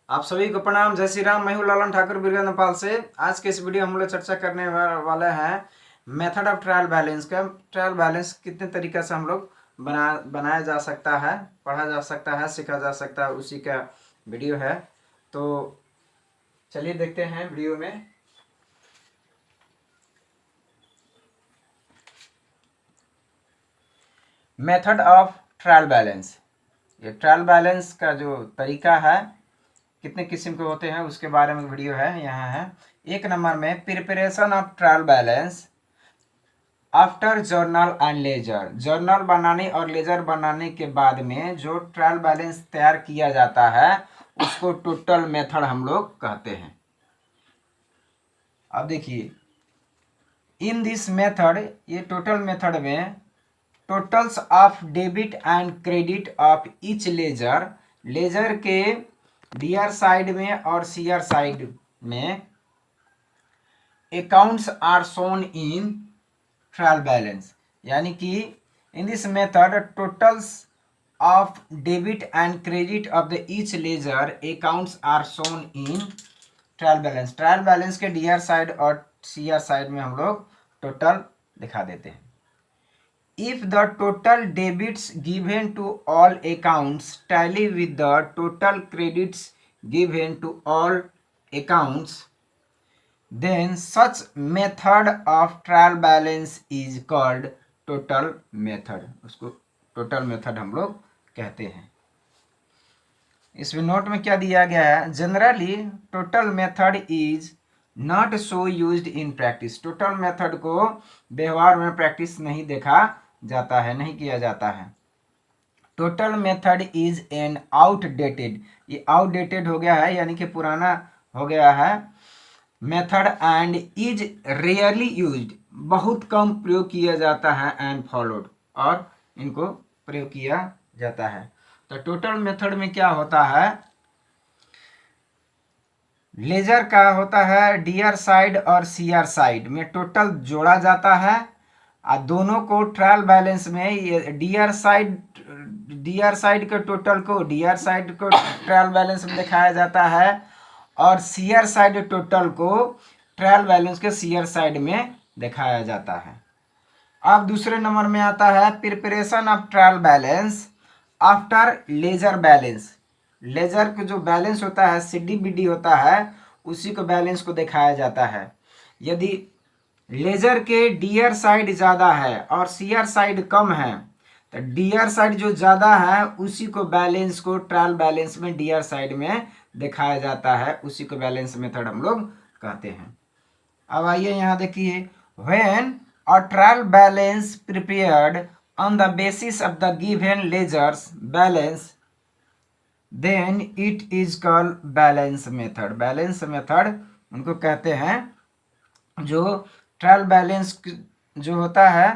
आप सभी को प्रणाम। जय श्री राम। मैं हूं लालन ठाकुर बिरगा नेपाल से। आज के इस वीडियो में हम लोग चर्चा करने वाले हैं मेथड ऑफ ट्रायल बैलेंस का। ट्रायल बैलेंस कितने तरीके से हम लोग बनाया जा सकता है, पढ़ा जा सकता है, सीखा जा सकता है, उसी का वीडियो है। तो चलिए देखते हैं वीडियो में। मेथड ऑफ ट्रायल बैलेंस, ये ट्रायल बैलेंस का जो तरीका है, कितने किस्म के होते हैं उसके बारे में वीडियो है, यहाँ है। एक नंबर में preparation of trial balance after journal and ledger. Journal बनाने और लेजर बनाने के बाद में जो ट्रायल बैलेंस तैयार किया जाता है उसको टोटल मेथड हम लोग कहते हैं। अब देखिए, इन दिस मेथड, ये टोटल मेथड में totals of debit and credit of each ledger, ledger के डीआर साइड में और सीआर साइड में accounts are shown in trial balance. यानी कि in this method totals of debit and credit of the each ledger accounts are shown in trial balance. Trial balance के DR side और CR side में हम लोग total दिखा देते हैं। If the total debits given to all accounts tally with the total credits given to all accounts, then such method of trial balance is called total method। उसको total method हम लोग कहते हैं। इसमें नोट में क्या दिया गया है, generally total method is not so used in practice. Total method को व्यवहार में प्रैक्टिस नहीं देखा जाता है, नहीं किया जाता है। Total method is an outdated, ये आउटडेटेड हो गया है, यानी कि पुराना हो गया है method, and is rarely used, बहुत कम प्रयोग किया जाता है, एंड फॉलोड, और इनको प्रयोग किया जाता है। तो टोटल मेथड में क्या होता है, लेजर का होता है डीआर साइड और सीआर साइड में टोटल जोड़ा जाता है, और दोनों को ट्रायल बैलेंस में ये डीआर साइड के टोटल को डीआर साइड को ट्रायल बैलेंस में दिखाया जाता है, और सीआर साइड टोटल को ट्रायल बैलेंस के सीआर साइड में दिखाया जाता है। अब दूसरे नंबर में आता है preparation of trial balance after ledger balance. Ledger का जो बैलेंस होता है, सीडीबीडी होता है, उसी को बैलेंस को दिखाया जाता है। यदि लेजर के डीआर साइड ज़्यादा है और सीआर साइड कम है, तो डीआर साइड जो ज़्यादा है उसी को बैलेंस को ट्रायल बैलेंस में डीआर साइड में दिखाया जाता है, उसी को बैलेंस मेथड हम लोग कहते हैं। अब आइए यहाँ देखिए, when a trial balance prepared on the basis of the given ledgers balance, then it is called balance method. Balance method उनको कहते हैं जो ट्रायल बैलेंस जो होता है,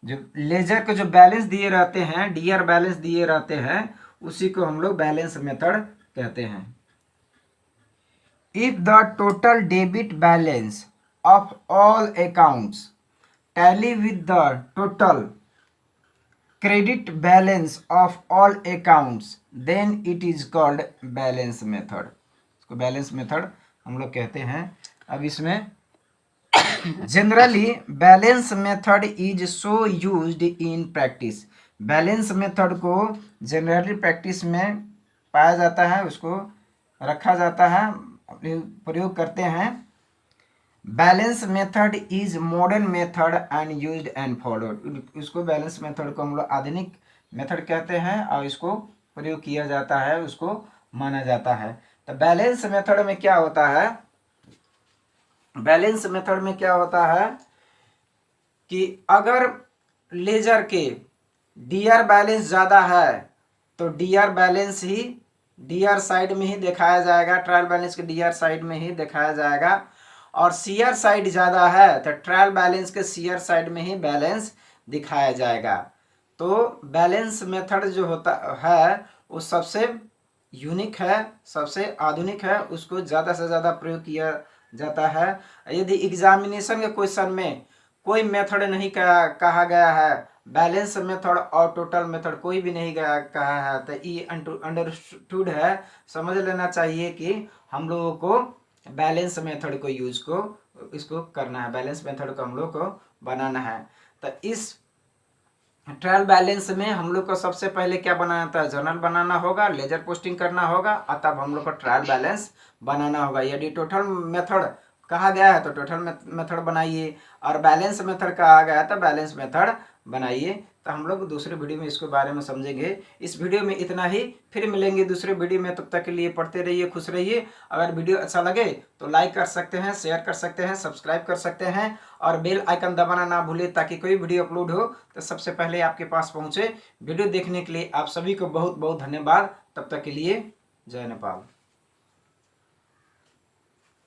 जो लेजर को जो बैलेंस दिए रहते हैं, डीआर बैलेंस दिए रहते हैं, उसी को हम लोग बैलेंस मेथड कहते हैं। If the total debit balance of all accounts tally with the total credit balance of all accounts, then it is called balance method. इसको बैलेंस मेथड हम लोग कहते हैं। अब इसमें generally balance method is so used in practice. Balance method को generally practice में पाया जाता है, उसको रखा जाता है, प्रयोग करते हैं। Balance method is modern method and used and followed. उसको बैलेंस मेथड को हम लोग आधुनिक मेथड कहते हैं, और इसको प्रयोग किया जाता है, उसको माना जाता है। तो बैलेंस मेथड में क्या होता है, बैलेंस मेथड में क्या होता है कि अगर लेजर के डीआर बैलेंस ज़्यादा है तो डीआर बैलेंस ही डीआर साइड में ही दिखाया जाएगा, ट्रायल बैलेंस के डीआर साइड में ही दिखाया जाएगा, और सीआर साइड ज़्यादा है तो ट्रायल बैलेंस के सीआर साइड में ही बैलेंस दिखाया जाएगा। तो बैलेंस मेथड जो होता है वो सबसे यूनिक है, सबसे आधुनिक है, उसको ज़्यादा से ज़्यादा प्रयोग किया जाता है। यदि एग्जामिनेशन के क्वेश्चन में कोई मेथड नहीं कहा गया है बैलेंस मेथड और टोटल मेथड कोई भी नहीं कहा है, तो ये अंडरस्टूड है, समझ लेना चाहिए कि हम लोगों को बैलेंस मेथड को यूज को इसको करना है, बैलेंस मेथड को हम लोग को बनाना है। तो इस ट्रायल बैलेंस में हम लोग को सबसे पहले क्या बनाना था, जर्नल बनाना होगा, लेजर पोस्टिंग करना होगा, और तब हम लोग को ट्रायल बैलेंस बनाना होगा। यदि टोटल मेथड कहा गया है तो टोटल मेथड बनाइए, और बैलेंस मेथड कहा गया है तो बैलेंस मेथड बनाइए। तो हम लोग दूसरे वीडियो में इसके बारे में समझेंगे। इस वीडियो में इतना ही, फिर मिलेंगे दूसरे वीडियो में। तब तक के लिए पढ़ते रहिए, खुश रहिए। अगर वीडियो अच्छा लगे तो लाइक कर सकते हैं, शेयर कर सकते हैं, सब्सक्राइब कर सकते हैं, और बेल आइकन दबाना ना भूलें, ताकि कोई वीडियो अपलोड हो तो सबसे पहले आपके पास पहुंचे। वीडियो देखने के लिए आप सभी को बहुत बहुत धन्यवाद। तब तक के लिए जय नेपाल।